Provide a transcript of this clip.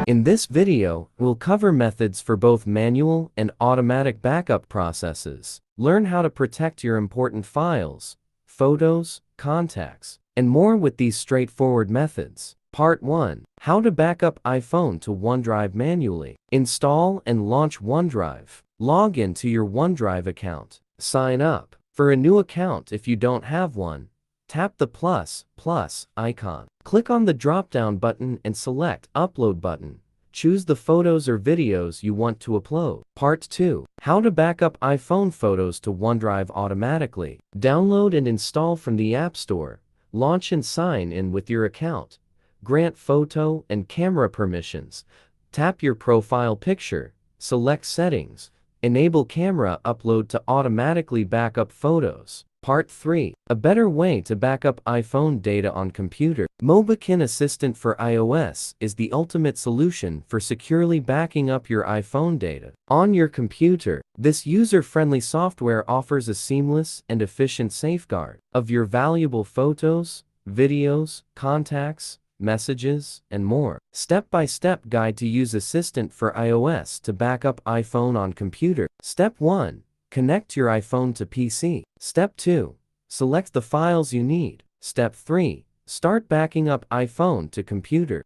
In this video, we'll cover methods for both manual and automatic backup processes. Learn how to protect your important files, photos, contacts, and more with these straightforward methods. Part 1. How to backup iPhone to OneDrive manually. Install and launch OneDrive. Log into your OneDrive account. Sign up. For a new account if you don't have one, tap the plus icon. Click on the drop-down button and select Upload button. Choose the photos or videos you want to upload. Part 2. How to backup iPhone photos to OneDrive automatically. Download and install from the App Store. Launch and sign in with your account. Grant photo and camera permissions. Tap your profile picture. Select Settings. Enable camera upload to automatically backup photos. Part 3. A better way to backup iPhone data on computer. Mobikin Assistant for iOS is the ultimate solution for securely backing up your iPhone data on your computer. This user-friendly software offers a seamless and efficient safeguard of your valuable photos, videos, contacts, messages, and more. Step-by-step guide to use Assistant for iOS to back up iPhone on computer. Step 1. Connect your iPhone to PC. Step 2. Select the files you need. Step 3. Start backing up iPhone to computer.